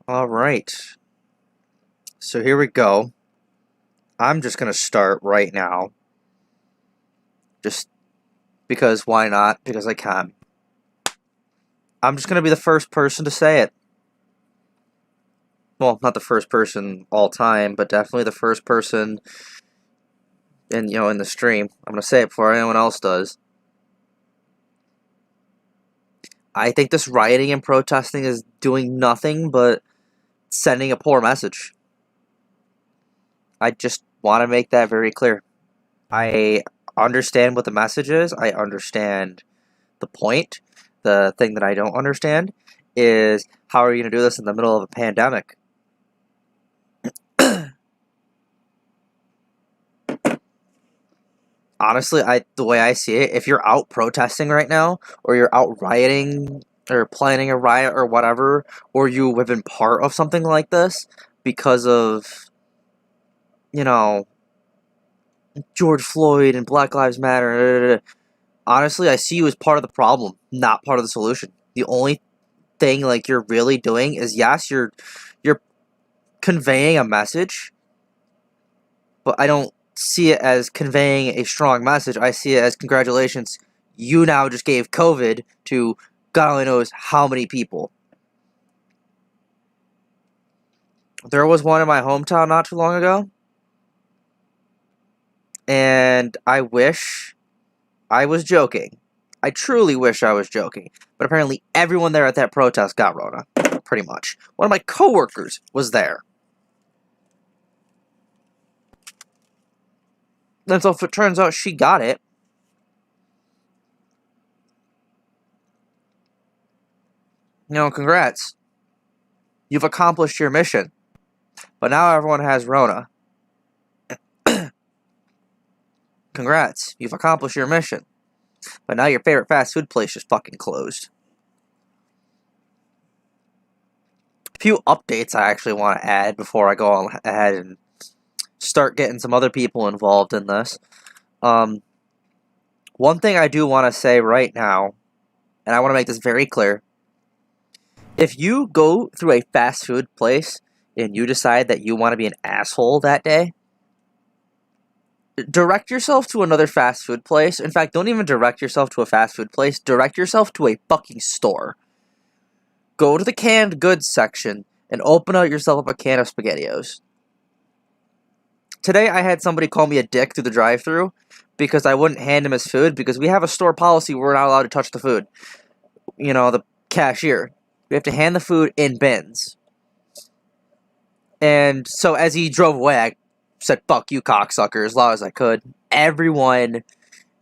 Alright, so here we go. I'm just gonna start right now. Just because why not? Because I can. I'm just gonna be the first person to say it. Well, not the first person all time, but definitely the first person in the stream. I'm gonna say it before anyone else does. I think this rioting and protesting is doing nothing but sending a poor message. I just want to make that very clear. I understand what the message is. I understand the point. The thing that I don't understand is how are you going to do this in the middle of a pandemic? Honestly, the way I see it, if you're out protesting right now, or you're out rioting, or planning a riot, or whatever, or you have been part of something like this because of, George Floyd and Black Lives Matter, honestly, I see you as part of the problem, not part of the solution. The only thing you're really doing is, yes, you're conveying a message, but I don't see it as conveying a strong message. I see it as, congratulations, you now just gave COVID to God only knows how many people. There was one in my hometown not too long ago, and I wish I was joking. I truly wish I was joking, but apparently everyone there at that protest got Rona, pretty much. One of my coworkers was there. And so if it turns out she got it, congrats. You've accomplished your mission. But now everyone has Rona. Congrats. You've accomplished your mission. But now your favorite fast food place is fucking closed. A few updates I actually want to add before I go on ahead and start getting some other people involved in this. One thing I do want to say right now, and I want to make this very clear. If you go through a fast food place and you decide that you want to be an asshole that day, direct yourself to another fast food place. In fact, don't even direct yourself to a fast food place. Direct yourself to a fucking store. Go to the canned goods section and open out yourself a can of SpaghettiOs. Today I had somebody call me a dick through the drive-thru because I wouldn't hand him his food because we have a store policy where we're not allowed to touch the food. The cashier. We have to hand the food in bins. And so as he drove away, I said, fuck you, cocksucker, as loud as I could. Everyone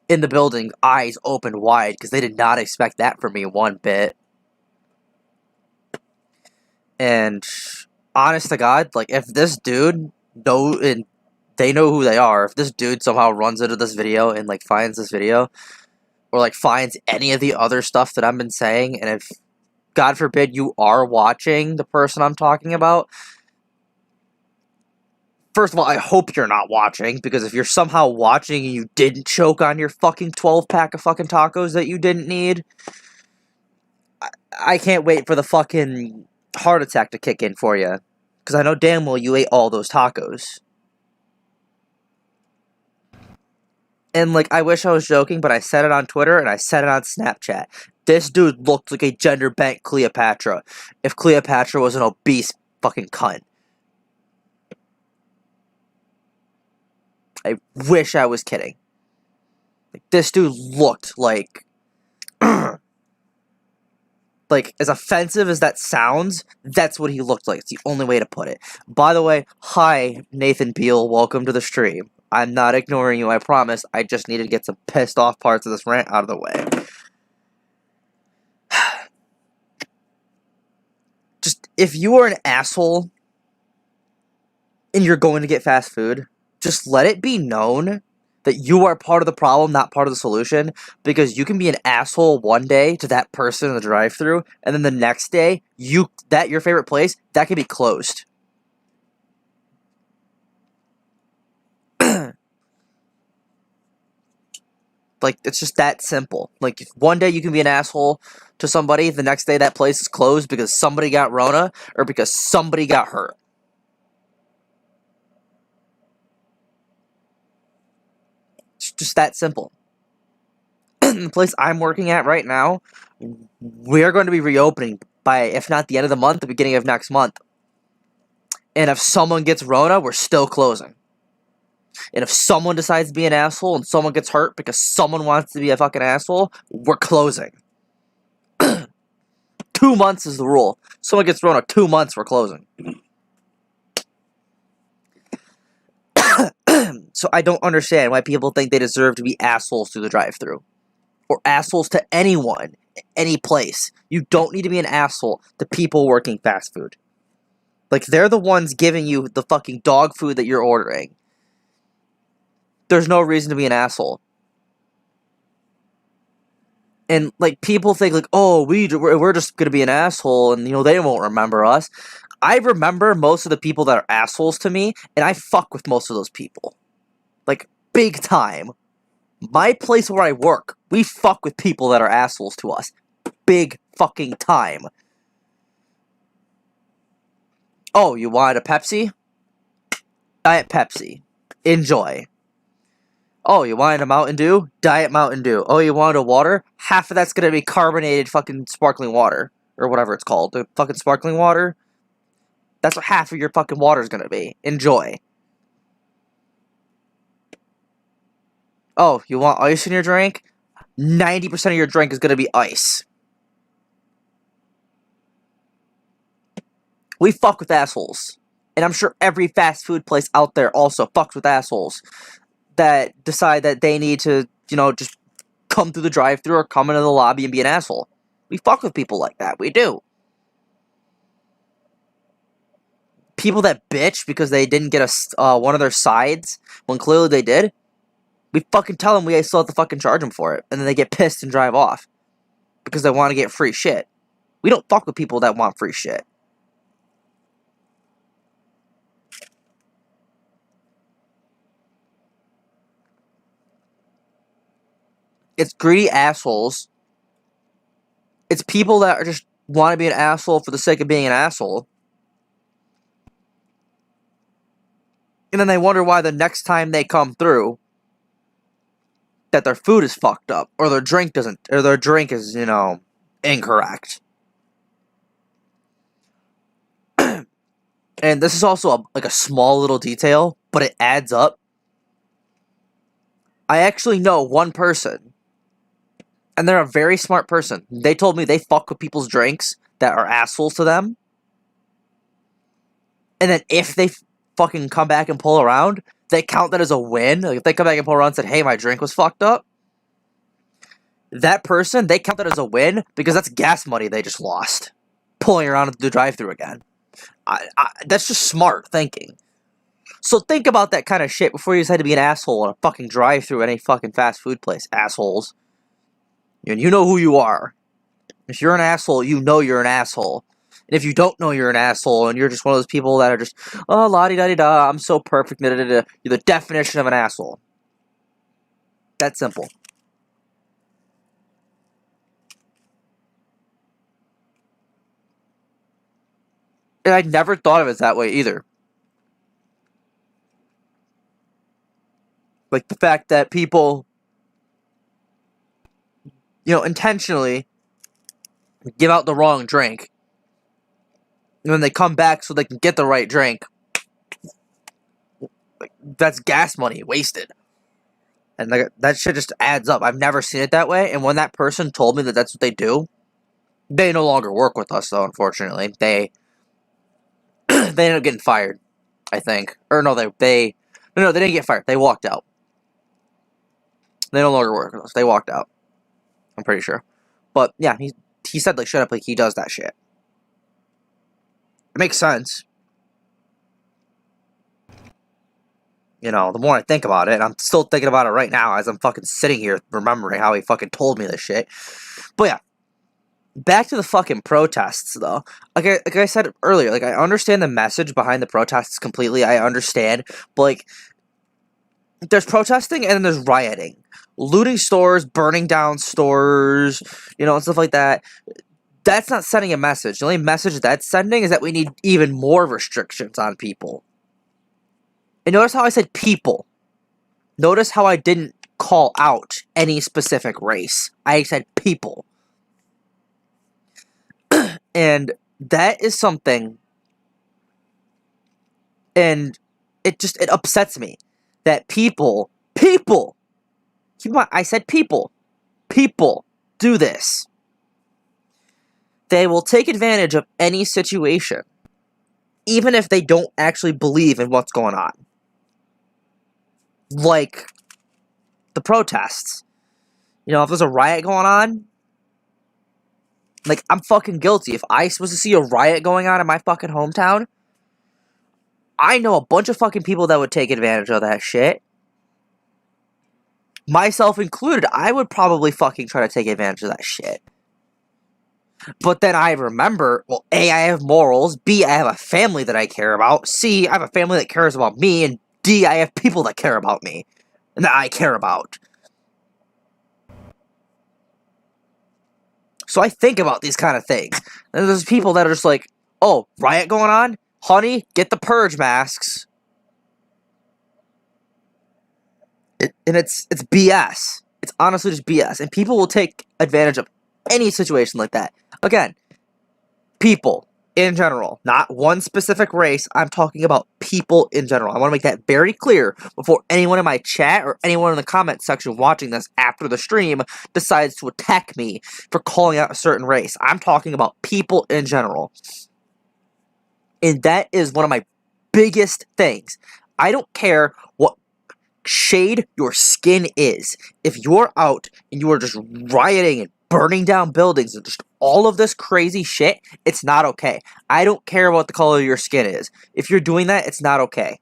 in the building, eyes opened wide, because they did not expect that from me one bit. And honest to God, if this dude and they know who they are, if this dude somehow runs into this video and finds this video, or finds any of the other stuff that I've been saying, and if God forbid you are watching the person I'm talking about, first of all, I hope you're not watching, because if you're somehow watching and you didn't choke on your fucking 12-pack of fucking tacos that you didn't need, I can't wait for the fucking heart attack to kick in for you, because I know damn well you ate all those tacos. And, I wish I was joking, but I said it on Twitter, and I said it on Snapchat. This dude looked like a gender-bent Cleopatra, if Cleopatra was an obese fucking cunt. I wish I was kidding. This dude looked like... as offensive as that sounds, that's what he looked like. It's the only way to put it. By the way, hi, Nathan Beal. Welcome to the stream. I'm not ignoring you, I promise. I just needed to get some pissed off parts of this rant out of the way. Just, if you are an asshole and you're going to get fast food, just let it be known that you are part of the problem, not part of the solution, because you can be an asshole one day to that person in the drive-thru, and then the next day, your favorite place, that can be closed. Like, it's just that simple. Like, if one day you can be an asshole to somebody, the next day that place is closed because somebody got Rona or because somebody got hurt. It's just that simple. The place I'm working at right now, we're going to be reopening by, if not the end of the month, the beginning of next month. And if someone gets Rona, we're still closing. And if someone decides to be an asshole and someone gets hurt because someone wants to be a fucking asshole, we're closing. 2 months is the rule. Someone gets Rona, 2 months, we're closing. So I don't understand why people think they deserve to be assholes through the drive-thru. Or assholes to anyone, any place. You don't need to be an asshole to people working fast food. Like, they're the ones giving you the fucking dog food that you're ordering. There's no reason to be an asshole. And, like, people think, like, oh, we're just gonna be an asshole, and, you know, they won't remember us. I remember most of the people that are assholes to me, and I fuck with most of those people. Like, big time. My place where I work, we fuck with people that are assholes to us. Big fucking time. Oh, you wanted a Pepsi? Diet Pepsi. Enjoy. Oh, you wanted a Mountain Dew? Diet Mountain Dew. Oh, you wanted a water? Half of that's gonna be carbonated fucking sparkling water. Or whatever it's called. The fucking sparkling water? That's what half of your fucking water is gonna be. Enjoy. Oh, you want ice in your drink? 90% of your drink is gonna be ice. We fuck with assholes. And I'm sure every fast food place out there also fucks with assholes that decide that they need to, you know, just come through the drive-thru or come into the lobby and be an asshole. We fuck with people like that. We do. People that bitch because they didn't get one of their sides when clearly they did, we fucking tell them we still have to fucking charge them for it. And then they get pissed and drive off because they want to get free shit. We don't fuck with people that want free shit. It's greedy assholes. It's people that are just want to be an asshole for the sake of being an asshole. And then they wonder why the next time they come through that their food is fucked up or their drink is, you know, incorrect. And this is also a small little detail, but it adds up. I actually know one person, and they're a very smart person. They told me they fuck with people's drinks that are assholes to them. And then if they fucking come back and pull around, they count that as a win. Like, if they come back and pull around and said, hey, my drink was fucked up, that person, they count that as a win because that's gas money they just lost. Pulling around the drive-thru again. That's just smart thinking. So think about that kind of shit before you decide to be an asshole in a fucking drive-thru at any fucking fast food place. Assholes. And you know who you are. If you're an asshole, you know you're an asshole. And if you don't know you're an asshole and you're just one of those people that are just, oh, la-di-da-di-da, I'm so perfect, da-da-da-da, you're the definition of an asshole. That simple. And I never thought of it that way either. Like, the fact that people, you know, intentionally give out the wrong drink. And when they come back so they can get the right drink, like, that's gas money wasted. And like, that shit just adds up. I've never seen it that way. And when that person told me that that's what they do, they no longer work with us, though, unfortunately. They ended up getting fired, I think. Or no, they didn't get fired. They walked out. They no longer work with us. They walked out. I'm pretty sure. But yeah, he said, like, shut up, like, he does that shit. It makes sense. You know, the more I think about it, and I'm still thinking about it right now as I'm fucking sitting here remembering how he fucking told me this shit. But yeah. Back to the fucking protests, though. Like I said earlier, like, I understand the message behind the protests completely. I understand. But, like, there's protesting and then there's rioting. Looting stores, burning down stores, and stuff like that. That's not sending a message. The only message that's sending is that we need even more restrictions on people. And notice how I said people. Notice how I didn't call out any specific race. I said people. And that is something, and it upsets me that people, keep in mind, I said people do this. They will take advantage of any situation, even if they don't actually believe in what's going on. Like the protests. If there's a riot going on, like, I'm fucking guilty. If I was to see a riot going on in my fucking hometown, I know a bunch of fucking people that would take advantage of that shit. Myself included, I would probably fucking try to take advantage of that shit. But then I remember, well, A, I have morals, B, I have a family that I care about, C, I have a family that cares about me, and D, I have people that care about me, and that I care about. So I think about these kind of things. And there's people that are just like, oh, riot going on? Honey, get the purge masks. And it's BS. It's honestly just BS. And people will take advantage of any situation like that. Again, people in general, not one specific race. I'm talking about people in general. I want to make that very clear before anyone in my chat or anyone in the comment section watching this after the stream decides to attack me for calling out a certain race. I'm talking about people in general. And that is one of my biggest things. I don't care what shade your skin is. If you're out and you are just rioting and burning down buildings and just all of this crazy shit, it's not okay. I don't care what the color of your skin is. If you're doing that, it's not okay.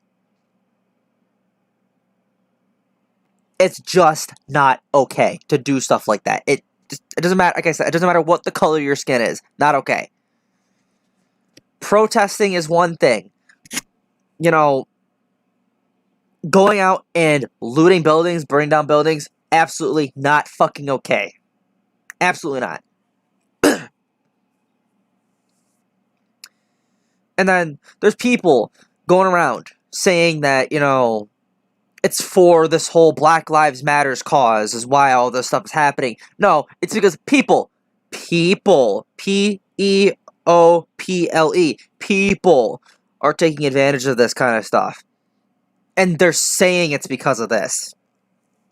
It's just not okay to do stuff like that. It doesn't matter. Like I said, it doesn't matter what the color of your skin is. Not okay. Protesting is one thing. Going out and looting buildings, burning down buildings, absolutely not fucking okay. Absolutely not. And then there's people going around saying that, it's for this whole Black Lives Matters cause is why all this stuff is happening. No, it's because people, P-E-O-P-L-E, people are taking advantage of this kind of stuff. And they're saying it's because of this.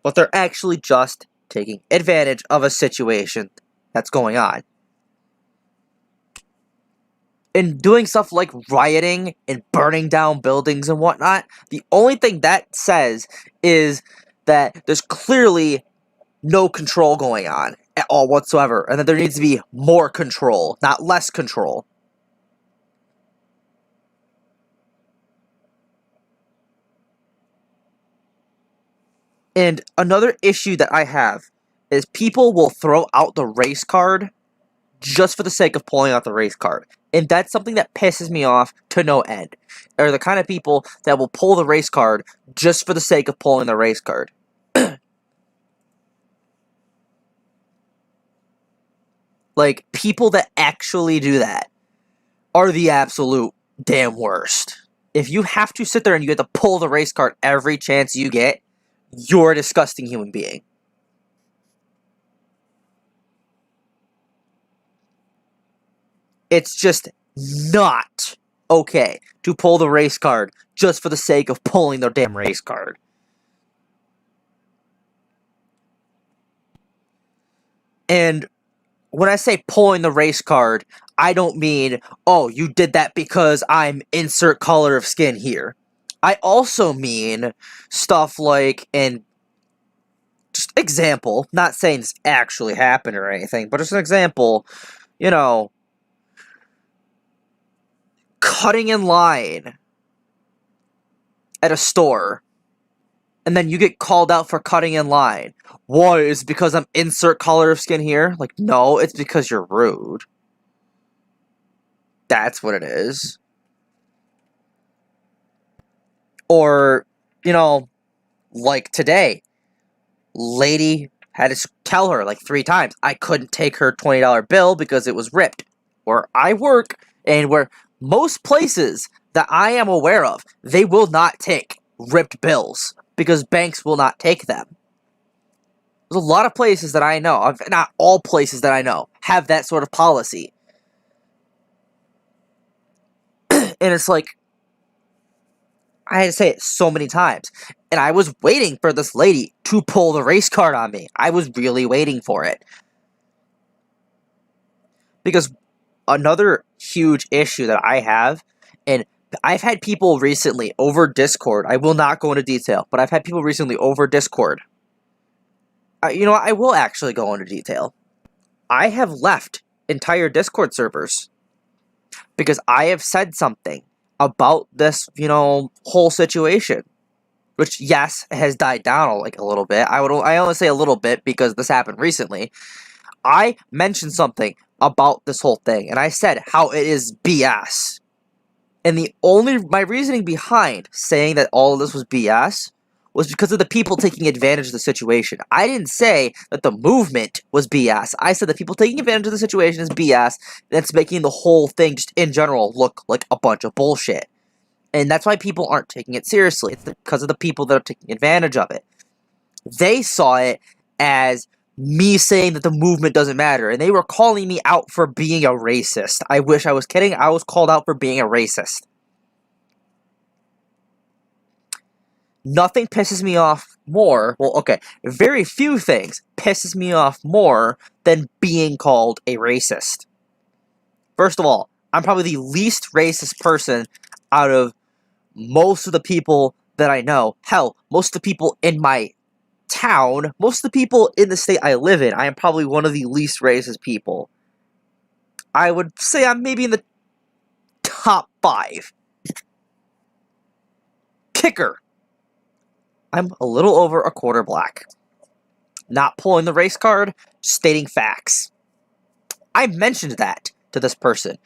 But they're actually just taking advantage of a situation that's going on. And doing stuff like rioting and burning down buildings and whatnot, the only thing that says is that there's clearly no control going on at all whatsoever, and that there needs to be more control, not less control. And another issue that I have is people will throw out the race card just for the sake of pulling out the race card. And that's something that pisses me off to no end. Are the kind of people that will pull the race card just for the sake of pulling the race card. Like, people that actually do that are the absolute damn worst. If you have to sit there and you get to pull the race card every chance you get, you're a disgusting human being. It's just not okay to pull the race card just for the sake of pulling their damn race card. And when I say pulling the race card, I don't mean, oh, you did that because I'm insert color of skin here. I also mean stuff like, and just example, not saying this actually happened or anything, but just an example, cutting in line at a store, and then you get called out for cutting in line. Why? Is it because I'm insert color of skin here? Like, no, it's because you're rude. That's what it is. Or, Like today, lady had to tell her like 3 times I couldn't take her $20 bill because it was ripped. Where I work and where most places that I am aware of, they will not take ripped bills because banks will not take them. There's a lot of places that I know of, not all places that I know, have that sort of policy. And it's like, I had to say it so many times. And I was waiting for this lady to pull the race card on me. I was really waiting for it. Because another huge issue that I have, and I've had people recently over Discord, I will not go into detail, but I've had people recently over Discord. You know what, I will actually go into detail. I have left entire Discord servers because I have said something about this, whole situation. Which, yes, has died down like a little bit. I only say a little bit because this happened recently. I mentioned something about this whole thing, and I said how it is BS. And my reasoning behind saying that all of this was BS was because of the people taking advantage of the situation. I didn't say that the movement was BS. I said that people taking advantage of the situation is BS, and it's making the whole thing just in general look like a bunch of bullshit. And that's why people aren't taking it seriously. It's because of the people that are taking advantage of it. They saw it as me saying that the movement doesn't matter, and they were calling me out for being a racist. I wish I was kidding. I was called out for being a racist. Nothing pisses me off more. Well, okay, very few things pisses me off more than being called a racist. First of all, I'm probably the least racist person out of most of the people that I know. Hell, most of the people in my town, most of the people in the state I live in, I am probably one of the least racist people. I would say I'm maybe in the top 5. Kicker. I'm a little over a quarter black. Not pulling the race card, stating facts. I mentioned that to this person.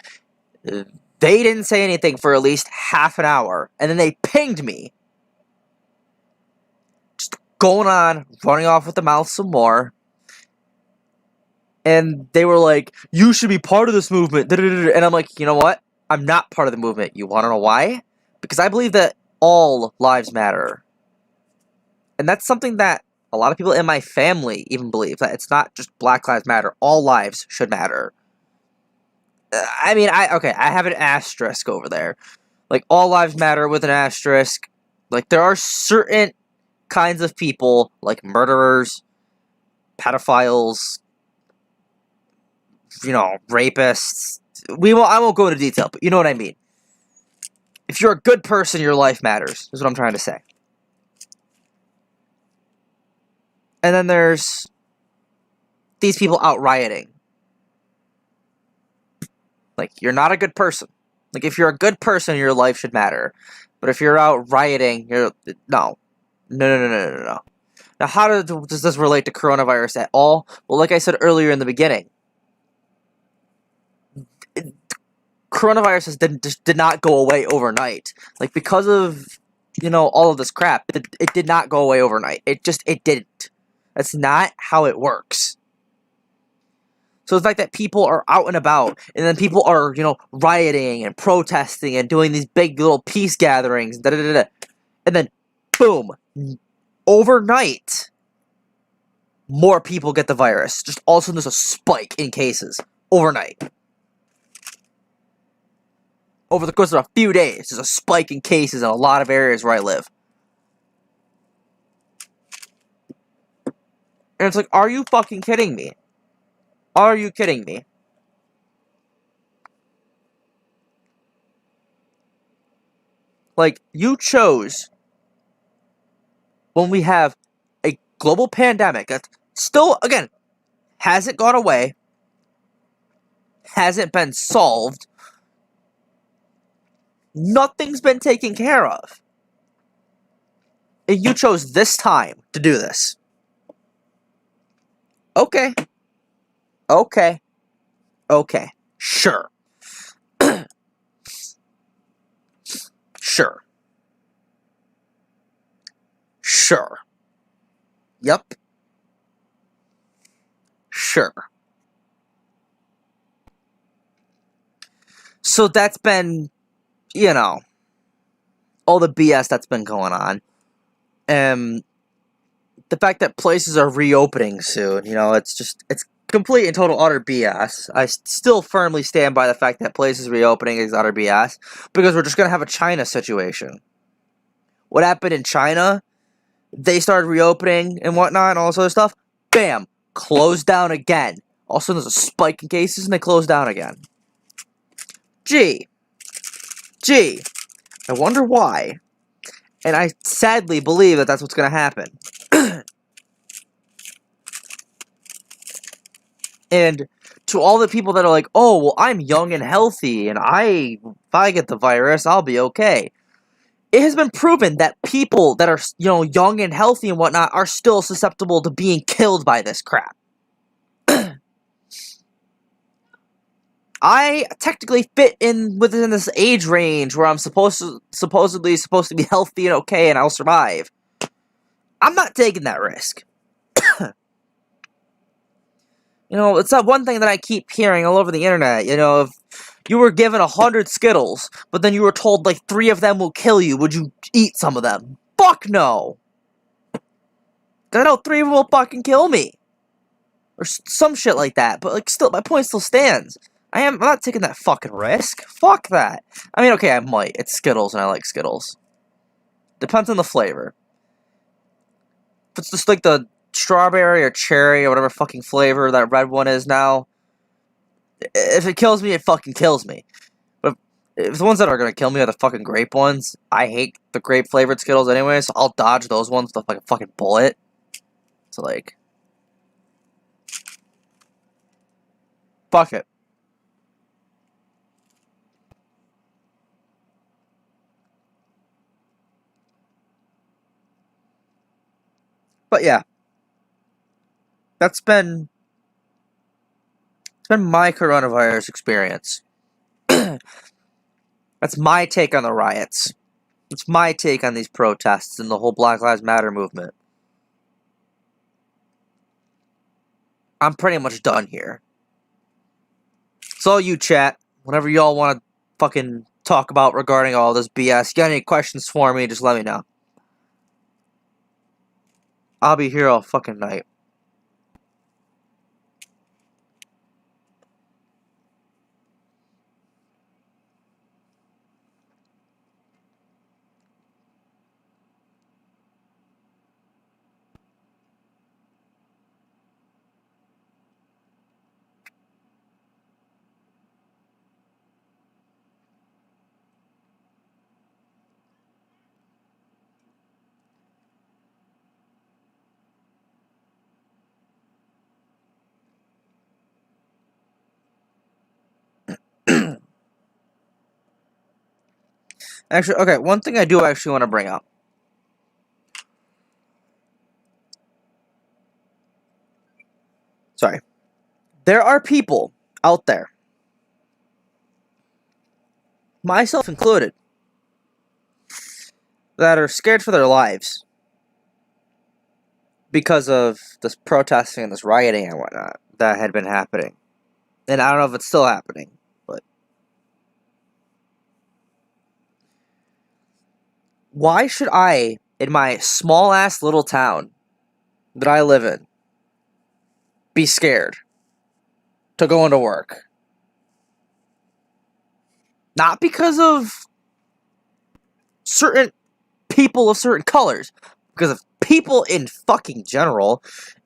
They didn't say anything for at least half an hour, and then they pinged me. Just going on, running off with the mouth some more. And they were like, you should be part of this movement. And I'm like, you know what? I'm not part of the movement. You want to know why? Because I believe that all lives matter. And that's something that a lot of people in my family even believe. That it's not just Black Lives Matter. All lives should matter. I mean, I have an asterisk over there. Like, all lives matter with an asterisk. Like, there are certain kinds of people, like murderers, pedophiles, rapists. I won't go into detail, but you know what I mean. If you're a good person, your life matters, is what I'm trying to say. And then there's these people out rioting. Like, you're not a good person. Like, if you're a good person, your life should matter. But if you're out rioting, no. No. Now, how does this relate to coronavirus at all? Well, like I said earlier in the beginning, coronavirus did not go away overnight. Like, because of, all of this crap, it did not go away overnight. It didn't. That's not how it works. So the fact that people are out and about, and then people are, rioting and protesting and doing these big little peace gatherings, and then, boom, overnight, more people get the virus. Just all of a sudden there's a spike in cases. Overnight. Over the course of a few days, there's a spike in cases in a lot of areas where I live. And it's like, are you fucking kidding me? Are you kidding me? Like, you chose, when we have a global pandemic that still, again, hasn't gone away, hasn't been solved, nothing's been taken care of. And you chose this time to do this. Okay. Sure. Sure. Yep. Sure. So that's been, you know, all the BS that's been going on. The fact that places are reopening soon, it's complete and total utter BS. I still firmly stand by the fact that places reopening is utter BS, because we're just going to have a China situation. What happened in China? They started reopening and whatnot and all this other stuff. Bam! Closed down again. All of a sudden there's a spike in cases and they close down again. Gee, I wonder why. And I sadly believe that that's what's going to happen. And to all the people that are like, oh, well, I'm young and healthy, and if I get the virus, I'll be okay. It has been proven that people that are, young and healthy and whatnot are still susceptible to being killed by this crap. I technically fit within this age range where I'm supposedly supposed to be healthy and okay, and I'll survive. I'm not taking that risk. It's that one thing that I keep hearing all over the internet. If you were given 100 Skittles, but then you were told, 3 of them will kill you, would you eat some of them? Fuck no! Because I know 3 of them will fucking kill me. Or some shit like that. But, still, my point still stands. I'm not taking that fucking risk. Fuck that. I mean, okay, I might. It's Skittles, and I like Skittles. Depends on the flavor. If it's just, the strawberry or cherry or whatever fucking flavor that red one is now, if it kills me, it fucking kills me. But if the ones that are gonna kill me are the fucking grape ones, I hate the grape flavored Skittles anyway, so I'll dodge those ones with a fucking bullet. So fuck it. But yeah, it's been my coronavirus experience. That's my take on the riots. It's my take on these protests and the whole Black Lives Matter movement. I'm pretty much done here. So you chat, whatever y'all want to fucking talk about regarding all this BS. Got any questions for me, just let me know. I'll be here all fucking night. Actually, okay, one thing I do actually want to bring up. Sorry. There are people out there, myself included, that are scared for their lives because of this protesting and this rioting and whatnot that had been happening. And I don't know if it's still happening, but why should I, in my small-ass little town that I live in, be scared to go into work? Not because of certain people of certain colors, because of people in fucking general,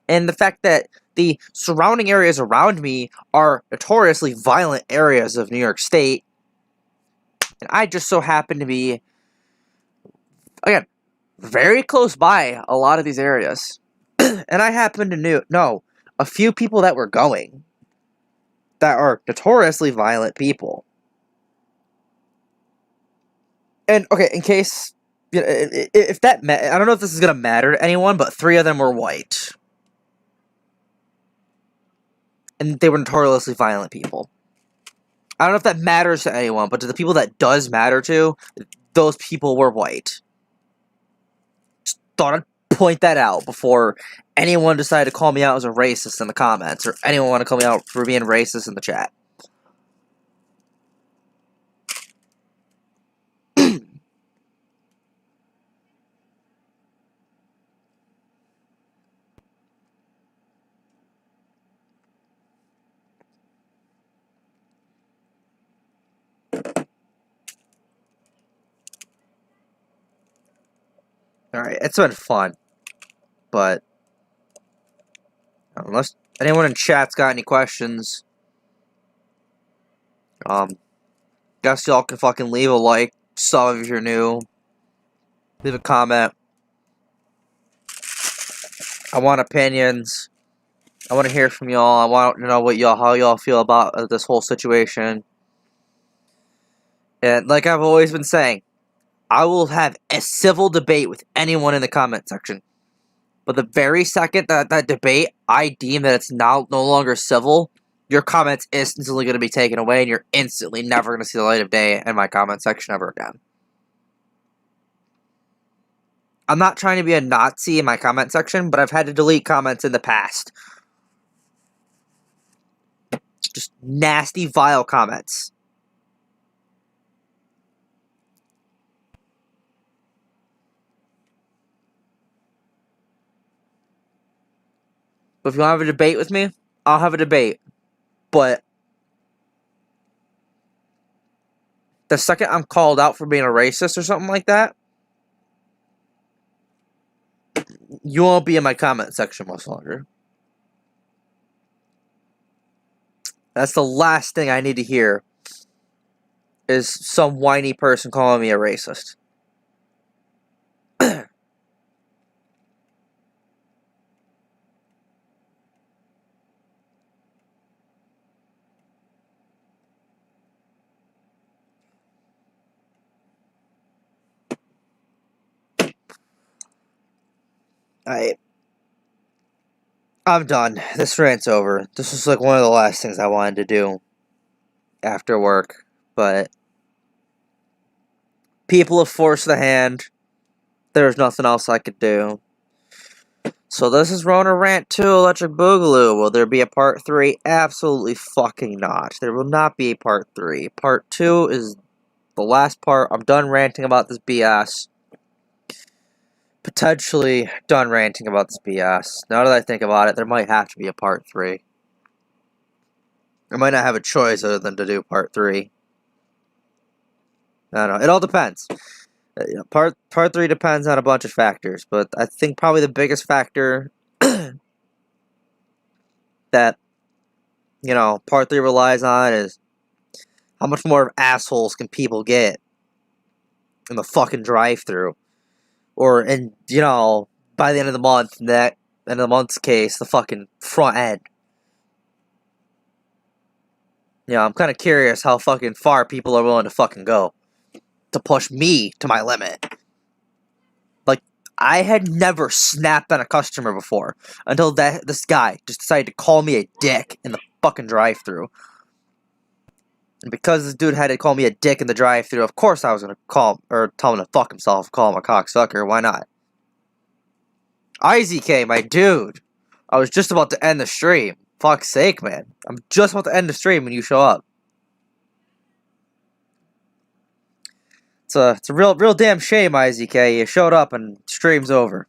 and the fact that the surrounding areas around me are notoriously violent areas of New York State, and I just so happen to be, again, very close by a lot of these areas. And I happen to know a few people that were going that are notoriously violent people. And, okay, in case, if that, I don't know if this is going to matter to anyone, but 3 of them were white. And they were notoriously violent people. I don't know if that matters to anyone, but to the people that does matter to, those people were white. Just thought I'd point that out before anyone decided to call me out as a racist in the comments, or anyone want to call me out for being racist in the chat. Alright, it's been fun, but unless anyone in chat's got any questions, guess y'all can fucking leave a like, some if you're new, leave a comment. I want opinions. I want to hear from y'all. I want to know how y'all feel about this whole situation. And like I've always been saying, I will have a civil debate with anyone in the comment section. But the very second that debate, I deem that it's now no longer civil, your comment's instantly going to be taken away, and you're instantly never going to see the light of day in my comment section ever again. I'm not trying to be a Nazi in my comment section, but I've had to delete comments in the past. Just nasty, vile comments. But if you want to have a debate with me, I'll have a debate. But the second I'm called out for being a racist or something like that, you won't be in my comment section much longer. That's the last thing I need to hear, is some whiny person calling me a racist. I'm done. This rant's over. This was like one of the last things I wanted to do after work, but people have forced the hand. There's nothing else I could do. So this is Rona Rant 2 Electric Boogaloo. Will there be a part 3? Absolutely fucking not. There will not be a part 3. Part 2 is the last part. I'm done ranting about this BS. Potentially done ranting about this BS. Now that I think about it, there might have to be a part 3. I might not have a choice other than to do part 3. I don't know. It all depends. Part 3 depends on a bunch of factors, but I think probably the biggest factor that, part 3 relies on is how much more assholes can people get in the fucking drive-thru, or by the end of the month, in the month's case, the fucking front end. I'm kind of curious how fucking far people are willing to fucking go to push me to my limit. Like, I had never snapped on a customer before until this guy just decided to call me a dick in the fucking drive-thru. And because this dude had to call me a dick in the drive-thru, of course I was gonna tell him to fuck himself, call him a cocksucker. Why not? IZK, my dude. I was just about to end the stream. Fuck's sake, man. I'm just about to end the stream when you show up. It's a real damn shame, IZK. You showed up and stream's over.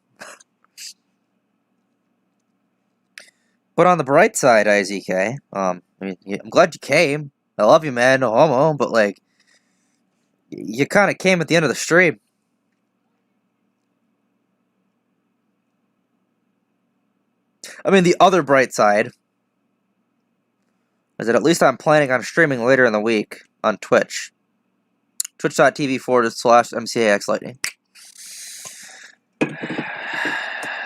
But on the bright side, IZK, I'm glad you came. I love you, man. No homo. But, like, you kind of came at the end of the stream. I mean, the other bright side is that at least I'm planning on streaming later in the week on Twitch. Twitch.tv/MCAXlightning.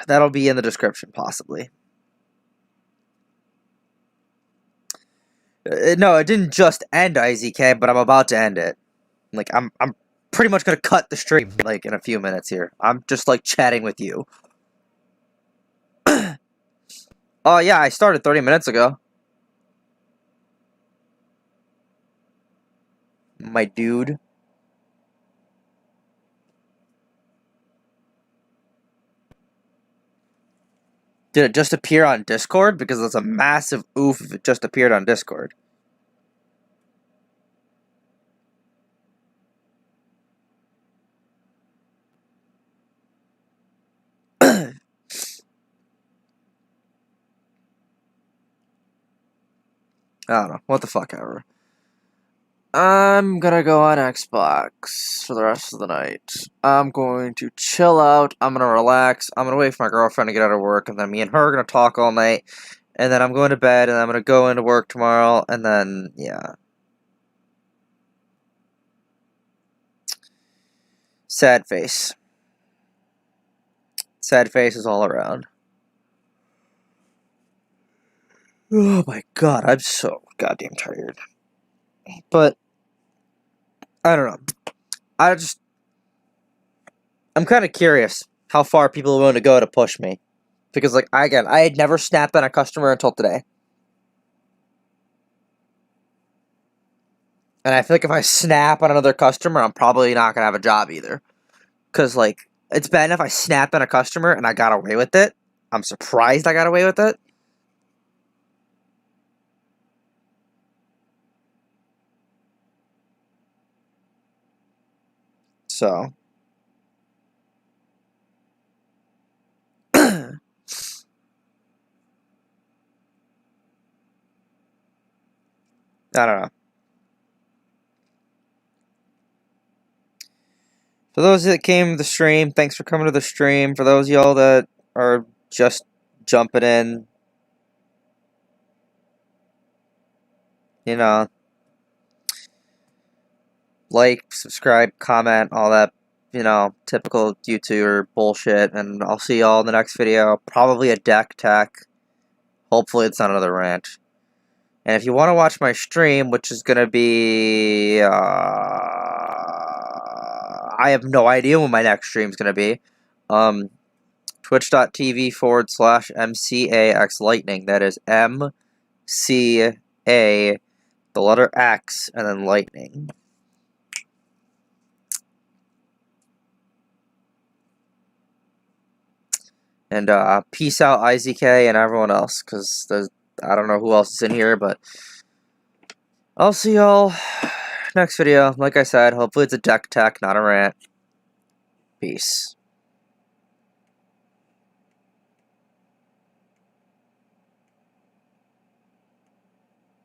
That'll be in the description, possibly. No, it didn't just end, IZK, but I'm about to end it. Like, I'm pretty much gonna cut the stream, like, in a few minutes here. I'm just, like, chatting with you. Oh, yeah, I started 30 minutes ago. My dude. Did it just appear on Discord? Because it's a massive oof if it just appeared on Discord. I don't know. What the fuck ever. I'm gonna go on Xbox for the rest of the night. I'm going to chill out. I'm gonna relax. I'm gonna wait for my girlfriend to get out of work, and then me and her are gonna talk all night. And then I'm going to bed, and I'm gonna go into work tomorrow, and then, yeah. Sad face. Sad faces all around. Oh my god, I'm so goddamn tired. But, I don't know. I'm kind of curious how far people are willing to go to push me. Because, like, I had never snapped on a customer until today. And I feel like if I snap on another customer, I'm probably not going to have a job either. Because, like, it's bad enough I snapped on a customer and I got away with it. I'm surprised I got away with it. So. I don't know. For those that came to the stream, thanks for coming to the stream. For those of y'all that are just jumping in, you know, like, subscribe, comment, all that, you know, typical YouTuber bullshit. And I'll see y'all in the next video. Probably a deck tech. Hopefully it's not another rant. And if you want to watch my stream, which is going to be... I have no idea when my next stream is going to be. Twitch.tv/MCAX Lightning. That is MCA, the letter X, and then Lightning. And peace out, IZK, and everyone else, because I don't know who else is in here, but I'll see y'all next video. Like I said, hopefully it's a deck tech, not a rant. Peace.